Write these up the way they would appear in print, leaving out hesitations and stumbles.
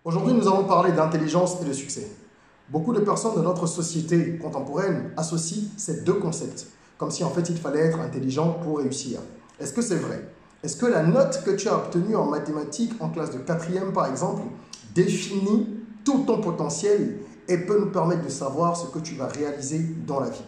Aujourd'hui, nous allons parler d'intelligence et de succès. Beaucoup de personnes de notre société contemporaine associent ces deux concepts, comme si en fait il fallait être intelligent pour réussir. Est-ce que c'est vrai? Est-ce que la note que tu as obtenue en mathématiques en classe de 4e par exemple définit tout ton potentiel et peut nous permettre de savoir ce que tu vas réaliser dans la vie?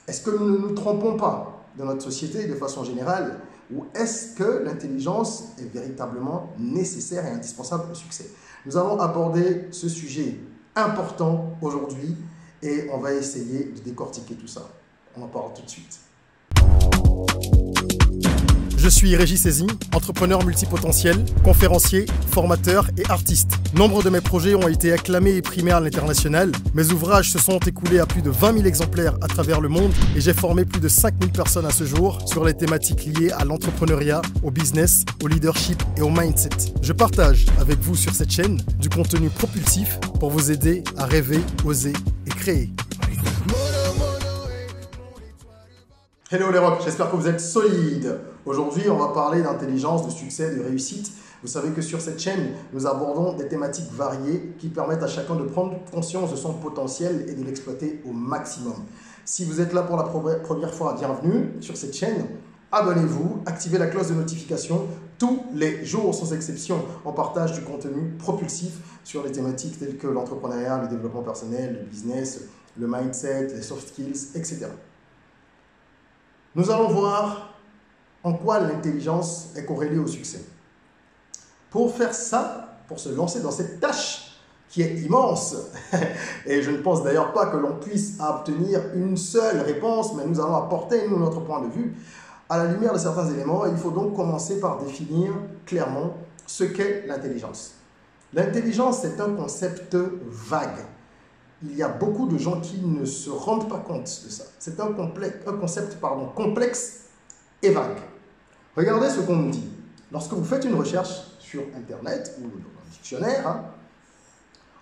Est-ce que nous ne nous trompons pas dans notre société de façon générale, ou est-ce que l'intelligence est véritablement nécessaire et indispensable au succès? Nous allons aborder ce sujet important aujourd'hui et on va essayer de décortiquer tout ça. On en parle tout de suite. Je suis Régis Sézy, entrepreneur multipotentiel, conférencier, formateur et artiste. Nombre de mes projets ont été acclamés et primés à l'international. Mes ouvrages se sont écoulés à plus de 20 000 exemplaires à travers le monde et j'ai formé plus de 5 000 personnes à ce jour sur les thématiques liées à l'entrepreneuriat, au business, au leadership et au mindset. Je partage avec vous sur cette chaîne du contenu propulsif pour vous aider à rêver, oser et créer. Hello les rocks, j'espère que vous êtes solides. Aujourd'hui, on va parler d'intelligence, de succès, de réussite. Vous savez que sur cette chaîne, nous abordons des thématiques variées qui permettent à chacun de prendre conscience de son potentiel et de l'exploiter au maximum. Si vous êtes là pour la première fois, bienvenue sur cette chaîne. Abonnez-vous, activez la cloche de notification. Tous les jours, sans exception, on partage du contenu propulsif sur les thématiques telles que l'entrepreneuriat, le développement personnel, le business, le mindset, les soft skills, etc. Nous allons voir en quoi l'intelligence est corrélée au succès. Pour faire ça, pour se lancer dans cette tâche qui est immense, et je ne pense d'ailleurs pas que l'on puisse obtenir une seule réponse, mais nous allons apporter, nous, notre point de vue, à la lumière de certains éléments. Il faut donc commencer par définir clairement ce qu'est l'intelligence. L'intelligence est un concept vague. Il y a beaucoup de gens qui ne se rendent pas compte de ça. C'est un concept complexe et vague. Regardez ce qu'on nous dit. Lorsque vous faites une recherche sur Internet ou dans un dictionnaire,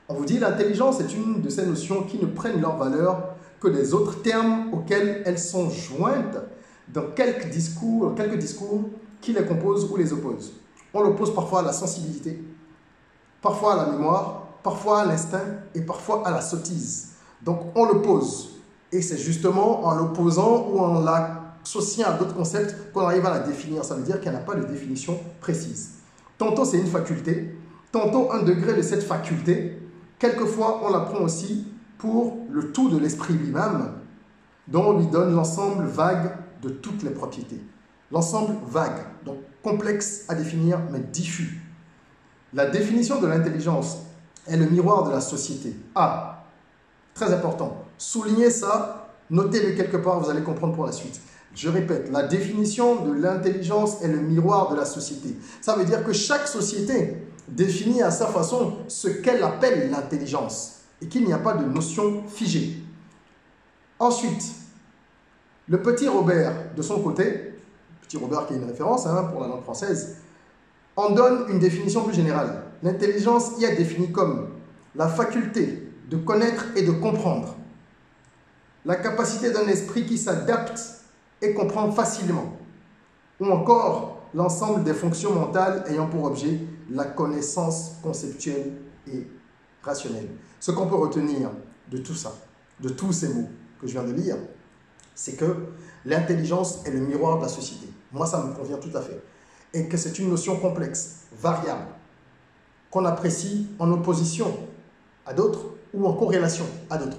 on vous dit l'intelligence est une de ces notions qui ne prennent leur valeur que des autres termes auxquels elles sont jointes dans quelques discours qui les composent ou les opposent. On l'oppose parfois à la sensibilité, parfois à la mémoire, parfois à l'instinct et parfois à la sottise. Donc on le pose. Et c'est justement en l'opposant ou en l'associant à d'autres concepts qu'on arrive à la définir. Ça veut dire qu'elle n'a pas de définition précise. Tantôt c'est une faculté, tantôt un degré de cette faculté. Quelquefois on la prend aussi pour le tout de l'esprit lui-même, dont on lui donne l'ensemble vague de toutes les propriétés. L'ensemble vague, donc complexe à définir mais diffus. La définition de l'intelligence est le miroir de la société. Ah, très important. Soulignez ça, notez-le quelque part, vous allez comprendre pour la suite. Je répète, la définition de l'intelligence est le miroir de la société. Ça veut dire que chaque société définit à sa façon ce qu'elle appelle l'intelligence et qu'il n'y a pas de notion figée. Ensuite, le petit Robert, de son côté, petit Robert qui est une référence pour la langue française, en donne une définition plus générale. L'intelligence y est définie comme la faculté de connaître et de comprendre, la capacité d'un esprit qui s'adapte et comprend facilement, ou encore l'ensemble des fonctions mentales ayant pour objet la connaissance conceptuelle et rationnelle. Ce qu'on peut retenir de tout ça, de tous ces mots que je viens de lire, c'est que l'intelligence est le miroir de la société. Moi, ça me convient tout à fait. Et que c'est une notion complexe, variable, qu'on apprécie en opposition à d'autres ou en corrélation à d'autres.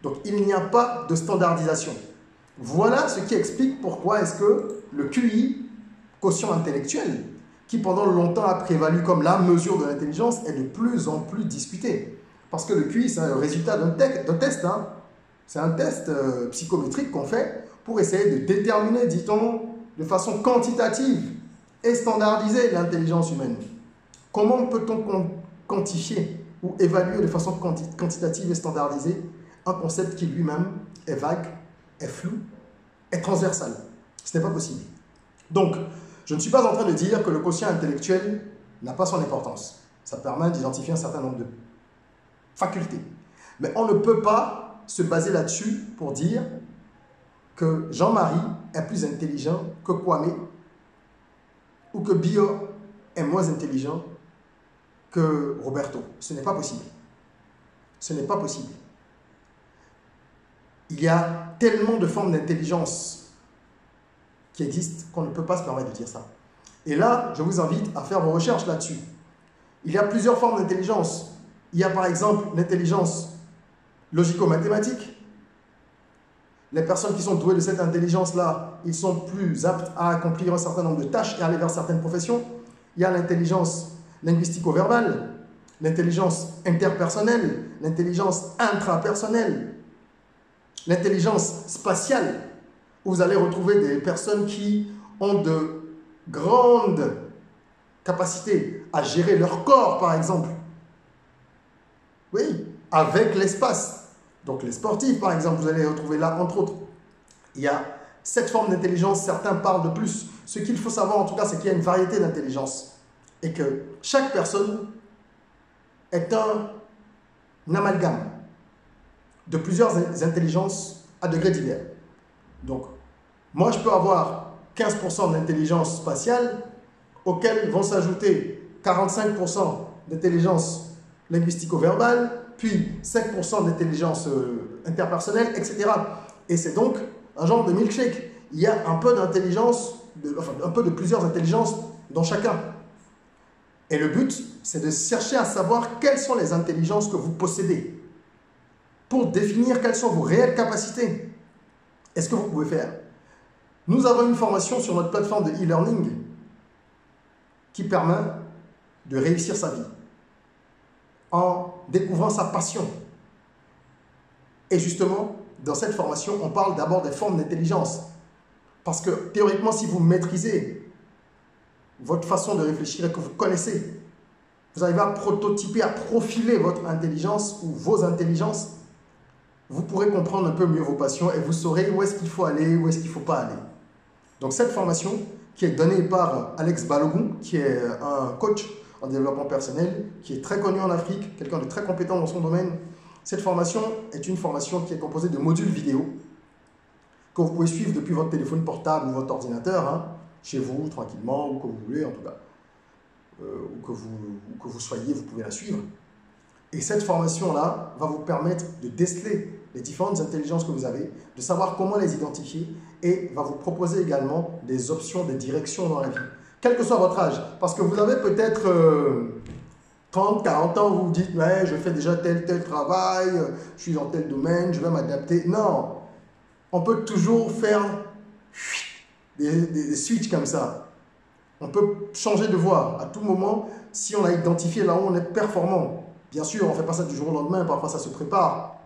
Donc, il n'y a pas de standardisation. Voilà ce qui explique pourquoi est-ce que le QI, quotient intellectuel, qui pendant longtemps a prévalu comme la mesure de l'intelligence, est de plus en plus discuté. Parce que le QI, c'est un résultat d'un test. C'est un test psychométrique qu'on fait pour essayer de déterminer, dit-on, de façon quantitative et standardiser l'intelligence humaine. Comment peut-on quantifier ou évaluer de façon quantitative et standardisée un concept qui lui-même est vague, est flou, est transversal? Ce n'est pas possible. Donc, je ne suis pas en train de dire que le quotient intellectuel n'a pas son importance. Ça permet d'identifier un certain nombre de facultés. Mais on ne peut pas se baser là-dessus pour dire que Jean-Marie est plus intelligent que Kwame ou que Bio est moins intelligent que Roberto. Ce n'est pas possible. Ce n'est pas possible. Il y a tellement de formes d'intelligence qui existent qu'on ne peut pas se permettre de dire ça. Et là, je vous invite à faire vos recherches là-dessus. Il y a plusieurs formes d'intelligence. Il y a par exemple l'intelligence logico-mathématique. Les personnes qui sont douées de cette intelligence-là, ils sont plus aptes à accomplir un certain nombre de tâches et aller vers certaines professions. Il y a l'intelligence linguistico-verbale, l'intelligence interpersonnelle, l'intelligence intrapersonnelle, l'intelligence spatiale, où vous allez retrouver des personnes qui ont de grandes capacités à gérer leur corps, par exemple. Oui, avec l'espace. Donc les sportifs, par exemple, vous allez les retrouver là, entre autres. Il y a cette forme d'intelligence, certains parlent de plus. Ce qu'il faut savoir, en tout cas, c'est qu'il y a une variété d'intelligence. Et que chaque personne est un amalgame de plusieurs intelligences à degrés divers. Donc, moi, je peux avoir 15% d'intelligence spatiale, auxquels vont s'ajouter 45% d'intelligence linguistico-verbale, puis 5% d'intelligence interpersonnelle, etc. Et c'est donc un genre de milkshake. Il y a un peu d'intelligence, enfin un peu de plusieurs intelligences dans chacun. Et le but, c'est de chercher à savoir quelles sont les intelligences que vous possédez pour définir quelles sont vos réelles capacités. Et ce que vous pouvez faire. Nous avons une formation sur notre plateforme de e-learning qui permet de réussir sa vie en découvrant sa passion. Et justement, dans cette formation, on parle d'abord des formes d'intelligence. Parce que théoriquement, si vous maîtrisez votre façon de réfléchir et que vous connaissez, vous arrivez à prototyper, à profiler votre intelligence ou vos intelligences, vous pourrez comprendre un peu mieux vos passions et vous saurez où est-ce qu'il faut aller, où est-ce qu'il ne faut pas aller. Donc cette formation qui est donnée par Alex Balogun, qui est un coach en développement personnel, qui est très connu en Afrique, quelqu'un de très compétent dans son domaine. Cette formation est une formation qui est composée de modules vidéo que vous pouvez suivre depuis votre téléphone portable ou votre ordinateur, hein, chez vous, tranquillement, ou que vous voulez en tout cas. Ou que vous soyez, vous pouvez la suivre. Et cette formation-là va vous permettre de déceler les différentes intelligences que vous avez, de savoir comment les identifier et va vous proposer également des options, des directions dans la vie. Quel que soit votre âge. Parce que vous avez peut-être 30, 40 ans, vous vous dites « ouais, je fais déjà tel travail, je suis dans tel domaine, je vais m'adapter ». Non, on peut toujours faire des switches comme ça. On peut changer de voie à tout moment si on a identifié là où on est performant. Bien sûr, on ne fait pas ça du jour au lendemain, parfois ça se prépare.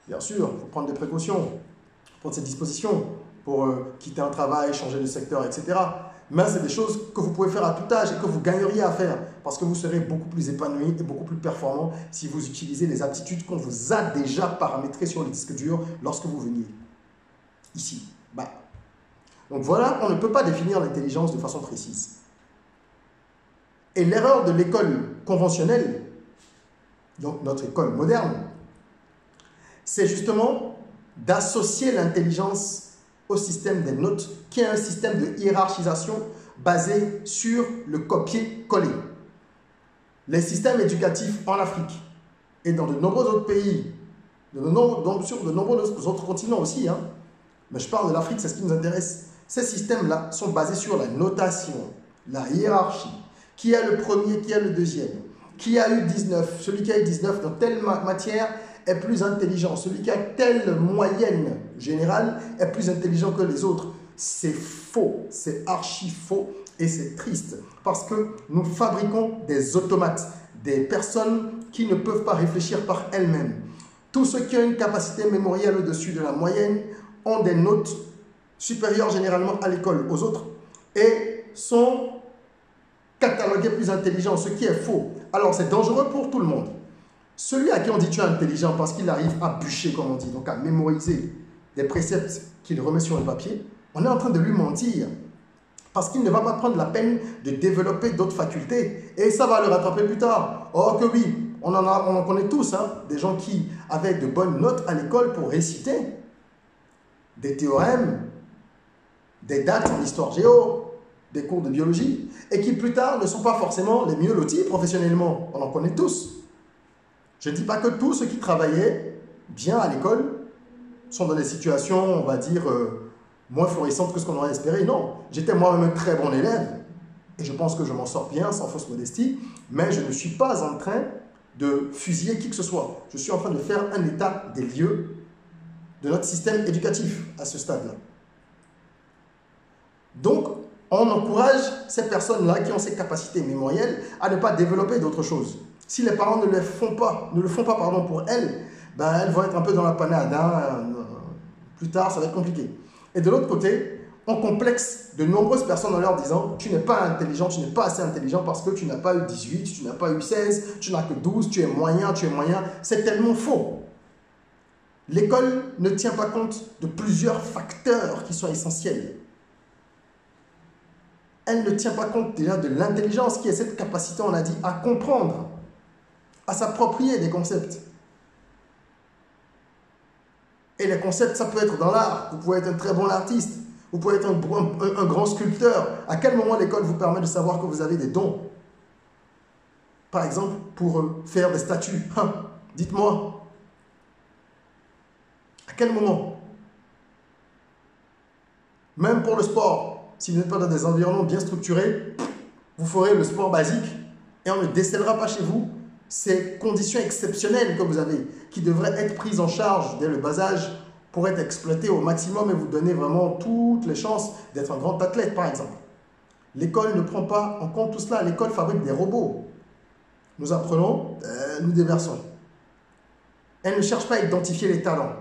Bien sûr, il faut prendre des précautions, prendre ses dispositions pour quitter un travail, changer de secteur, etc. Mais c'est des choses que vous pouvez faire à tout âge et que vous gagneriez à faire parce que vous serez beaucoup plus épanoui et beaucoup plus performant si vous utilisez les aptitudes qu'on vous a déjà paramétrées sur le disque dur lorsque vous veniez ici. Bah. Donc voilà, on ne peut pas définir l'intelligence de façon précise. Et l'erreur de l'école conventionnelle, donc notre école moderne, c'est justement d'associer l'intelligence au système des notes, qui est un système de hiérarchisation basé sur le copier-coller. Les systèmes éducatifs en Afrique et dans de nombreux autres pays, sur de nombreux autres continents aussi, hein, mais je parle de l'Afrique, c'est ce qui nous intéresse. Ces systèmes-là sont basés sur la notation, la hiérarchie. Qui est le premier, qui est le deuxième? Qui a eu 19? Celui qui a eu 19 dans telle matière est plus intelligent. Celui qui a telle moyenne générale est plus intelligent que les autres. C'est faux, c'est archi faux et c'est triste parce que nous fabriquons des automates, des personnes qui ne peuvent pas réfléchir par elles-mêmes. Tous ceux qui ont une capacité mémorielle au-dessus de la moyenne ont des notes supérieures généralement à l'école aux autres et sont catalogués plus intelligents, ce qui est faux. Alors c'est dangereux pour tout le monde. Celui à qui on dit tu es intelligent parce qu'il arrive à bûcher, comme on dit, donc à mémoriser des préceptes qu'il remet sur le papier, on est en train de lui mentir parce qu'il ne va pas prendre la peine de développer d'autres facultés et ça va le rattraper plus tard. Or que oui, on en connaît tous, hein, des gens qui avaient de bonnes notes à l'école pour réciter des théorèmes, des dates en histoire géo, des cours de biologie et qui plus tard ne sont pas forcément les mieux lotis professionnellement. On en connaît tous. Je ne dis pas que tous ceux qui travaillaient bien à l'école sont dans des situations, on va dire, moins florissantes que ce qu'on aurait espéré. Non, j'étais moi-même un très bon élève et je pense que je m'en sors bien, sans fausse modestie, mais je ne suis pas en train de fusiller qui que ce soit. Je suis en train de faire un état des lieux de notre système éducatif à ce stade-là. Donc, on encourage ces personnes-là qui ont ces capacités mémorielles à ne pas développer d'autres choses. Si les parents ne le font pas pour elles, ben elles vont être un peu dans la panade. Plus tard, ça va être compliqué. Et de l'autre côté, on complexe de nombreuses personnes en leur disant « Tu n'es pas intelligent, tu n'es pas assez intelligent parce que tu n'as pas eu 18, tu n'as pas eu 16, tu n'as que 12, tu es moyen, tu es moyen. » C'est tellement faux. L'école ne tient pas compte de plusieurs facteurs qui sont essentiels. Elle ne tient pas compte déjà de l'intelligence qui est cette capacité, on a dit, à comprendre, à s'approprier des concepts. Et les concepts, ça peut être dans l'art. Vous pouvez être un très bon artiste. Vous pouvez être un grand sculpteur. À quel moment l'école vous permet de savoir que vous avez des dons? Par exemple, pour faire des statues. Dites-moi. À quel moment? Même pour le sport. Si vous n'êtes pas dans des environnements bien structurés, vous ferez le sport basique et on ne décèlera pas chez vous ces conditions exceptionnelles que vous avez, qui devraient être prises en charge dès le bas âge pour être exploitées au maximum et vous donner vraiment toutes les chances d'être un grand athlète, par exemple. L'école ne prend pas en compte tout cela. L'école fabrique des robots. Nous apprenons, nous déversons. Elle ne cherche pas à identifier les talents.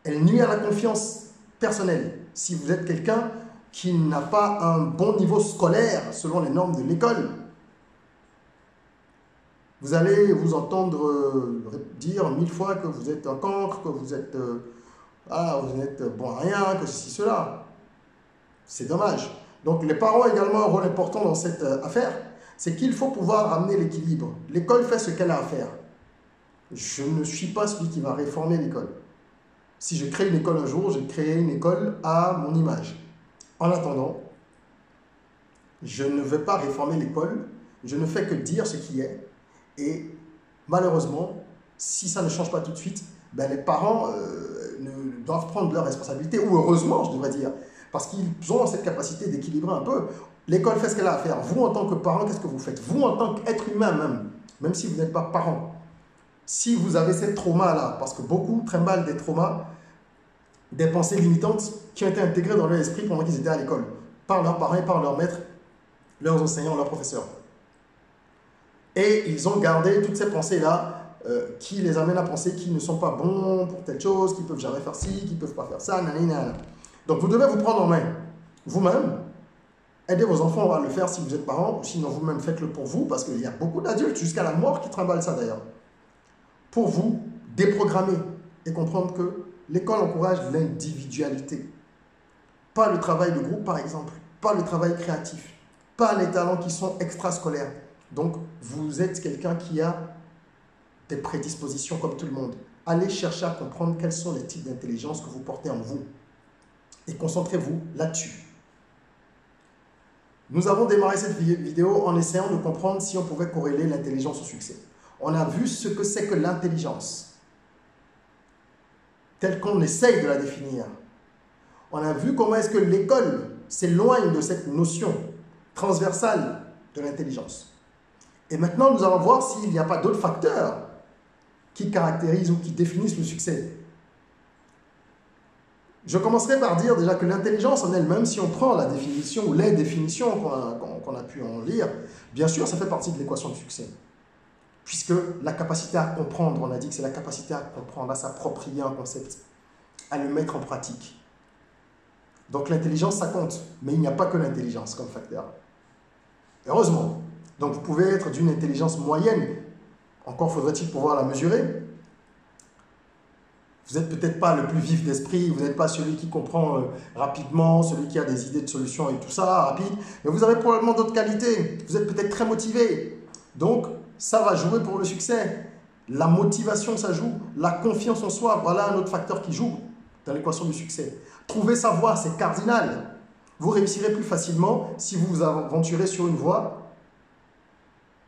Elle nuit à la confiance personnelle. Si vous êtes quelqu'un qui n'a pas un bon niveau scolaire selon les normes de l'école, vous allez vous entendre dire 1000 fois que vous êtes un cancre, que vous êtes bon à rien, que ceci, cela. C'est dommage. Donc les parents ont également un rôle important dans cette affaire. C'est qu'il faut pouvoir ramener l'équilibre. L'école fait ce qu'elle a à faire. Je ne suis pas celui qui va réformer l'école. Si je crée une école un jour, je crée une école à mon image. En attendant, je ne vais pas réformer l'école, je ne fais que dire ce qui est. Et malheureusement, si ça ne change pas tout de suite, ben les parents doivent prendre leurs responsabilités, ou heureusement, je devrais dire, parce qu'ils ont cette capacité d'équilibrer un peu. L'école fait ce qu'elle a à faire. Vous, en tant que parent, qu'est-ce que vous faites? Vous, en tant qu'être humain même si vous n'êtes pas parent, si vous avez ces traumas-là, parce que beaucoup trimballent des traumas, des pensées limitantes qui ont été intégrées dans leur esprit pendant qu'ils étaient à l'école, par leurs parents et par leurs maîtres, leurs enseignants, leurs professeurs. Et ils ont gardé toutes ces pensées-là qui les amènent à penser qu'ils ne sont pas bons pour telle chose, qu'ils ne peuvent jamais faire ci, qu'ils ne peuvent pas faire ça, nanana. Donc vous devez vous prendre en main, vous-même. Aidez vos enfants à le faire si vous êtes parents, ou sinon vous-même faites-le pour vous, parce qu'il y a beaucoup d'adultes, jusqu'à la mort, qui trimballent ça d'ailleurs. Pour vous, déprogrammer et comprendre que l'école encourage l'individualité. Pas le travail de groupe, par exemple, pas le travail créatif, pas les talents qui sont extrascolaires. Donc, vous êtes quelqu'un qui a des prédispositions comme tout le monde. Allez chercher à comprendre quels sont les types d'intelligence que vous portez en vous et concentrez-vous là-dessus. Nous avons démarré cette vidéo en essayant de comprendre si on pouvait corréler l'intelligence au succès. On a vu ce que c'est que l'intelligence, telle qu'on essaye de la définir. On a vu comment est-ce que l'école s'éloigne de cette notion transversale de l'intelligence. Et maintenant, nous allons voir s'il n'y a pas d'autres facteurs qui caractérisent ou qui définissent le succès. Je commencerai par dire déjà que l'intelligence en elle-même, si on prend la définition ou les définitions qu'on a pu en lire, bien sûr, ça fait partie de l'équation de succès. Puisque la capacité à comprendre, on a dit que c'est la capacité à comprendre, à s'approprier un concept, à le mettre en pratique. Donc l'intelligence, ça compte, mais il n'y a pas que l'intelligence comme facteur. Heureusement. Donc vous pouvez être d'une intelligence moyenne, encore faudrait-il pouvoir la mesurer. Vous n'êtes peut-être pas le plus vif d'esprit, vous n'êtes pas celui qui comprend rapidement, celui qui a des idées de solutions et tout ça, rapide, mais vous avez probablement d'autres qualités. Vous êtes peut-être très motivé. Donc, ça va jouer pour le succès. La motivation, ça joue. La confiance en soi, voilà un autre facteur qui joue dans l'équation du succès. Trouver sa voie, c'est cardinal. Vous réussirez plus facilement si vous vous aventurez sur une voie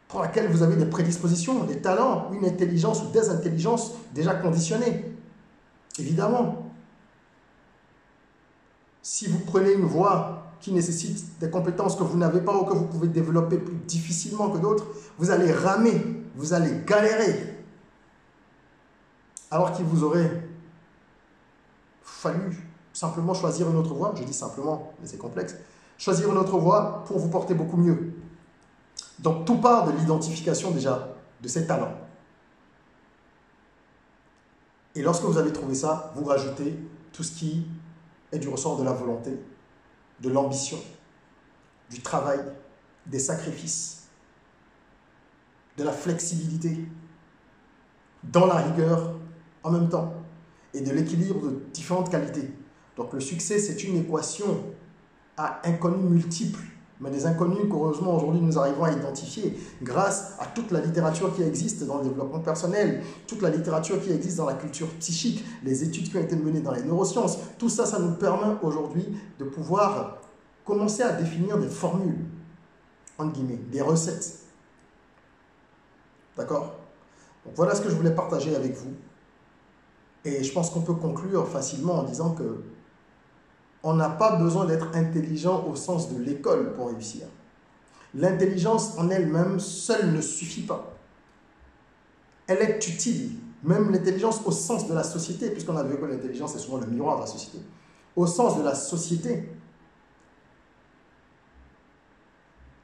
pour laquelle vous avez des prédispositions, des talents, une intelligence ou des intelligences déjà conditionnées. Évidemment. Si vous prenez une voie qui nécessite des compétences que vous n'avez pas ou que vous pouvez développer plus difficilement que d'autres, vous allez ramer, vous allez galérer. Alors qu'il vous aurait fallu simplement choisir une autre voie, je dis simplement, mais c'est complexe, choisir une autre voie pour vous porter beaucoup mieux. Donc tout part de l'identification déjà de ces talents. Et lorsque vous avez trouvé ça, vous rajoutez tout ce qui est du ressort de la volonté, de l'ambition, du travail, des sacrifices, de la flexibilité, dans la rigueur en même temps, et de l'équilibre de différentes qualités. Donc le succès, c'est une équation à inconnus multiples, mais des inconnus qu'heureusement aujourd'hui nous arrivons à identifier grâce à toute la littérature qui existe dans le développement personnel, toute la littérature qui existe dans la culture psychique, les études qui ont été menées dans les neurosciences. Tout ça, ça nous permet aujourd'hui de pouvoir commencer à définir des formules, entre guillemets, des recettes. D'accord? Donc voilà ce que je voulais partager avec vous. Et je pense qu'on peut conclure facilement en disant que on n'a pas besoin d'être intelligent au sens de l'école pour réussir. L'intelligence en elle-même seule ne suffit pas. Elle est utile. Même l'intelligence au sens de la société, puisqu'on a vu que l'intelligence est souvent le miroir de la société. Au sens de la société,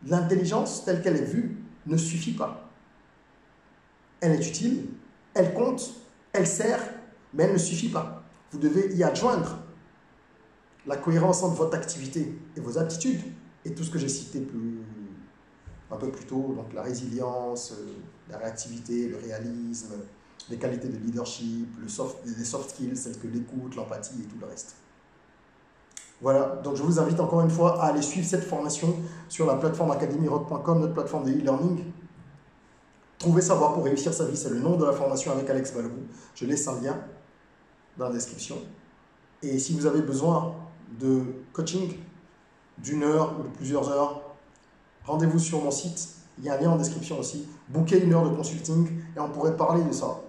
l'intelligence telle qu'elle est vue ne suffit pas. Elle est utile, elle compte, elle sert, mais elle ne suffit pas. Vous devez y adjoindre la cohérence entre votre activité et vos aptitudes, et tout ce que j'ai cité un peu plus tôt, donc la résilience, la réactivité, le réalisme, les qualités de leadership, les soft skills, telles que l'écoute, l'empathie et tout le reste. Voilà, donc je vous invite encore une fois à aller suivre cette formation sur la plateforme academyrock.com, notre plateforme de e-learning. Trouver sa voie pour réussir sa vie, c'est le nom de la formation avec Alex Balbou. Je laisse un lien dans la description. Et si vous avez besoin de coaching d'une heure ou de plusieurs heures, rendez-vous sur mon site. Il y a un lien en description aussi. Bookez une heure de consulting et on pourrait parler de ça.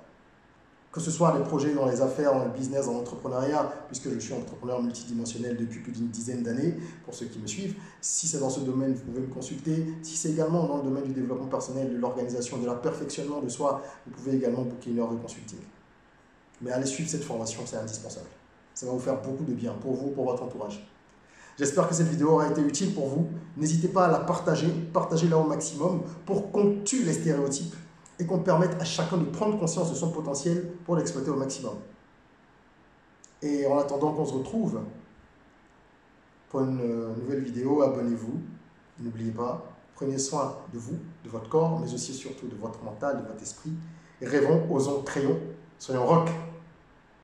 Que ce soit les projets dans les affaires, dans le business, dans l'entrepreneuriat, puisque je suis entrepreneur multidimensionnel depuis plus d'une dizaine d'années, pour ceux qui me suivent. Si c'est dans ce domaine, vous pouvez me consulter. Si c'est également dans le domaine du développement personnel, de l'organisation, de la perfectionnement de soi, vous pouvez également booker une heure de consulting. Mais allez suivre cette formation, c'est indispensable. Ça va vous faire beaucoup de bien pour vous, pour votre entourage. J'espère que cette vidéo aura été utile pour vous. N'hésitez pas à la partager, partagez-la au maximum pour qu'on tue les stéréotypes et qu'on permette à chacun de prendre conscience de son potentiel pour l'exploiter au maximum. Et en attendant qu'on se retrouve pour une nouvelle vidéo, abonnez-vous. N'oubliez pas, prenez soin de vous, de votre corps, mais aussi surtout de votre mental, de votre esprit. Et rêvons, osons, créons, soyons rock.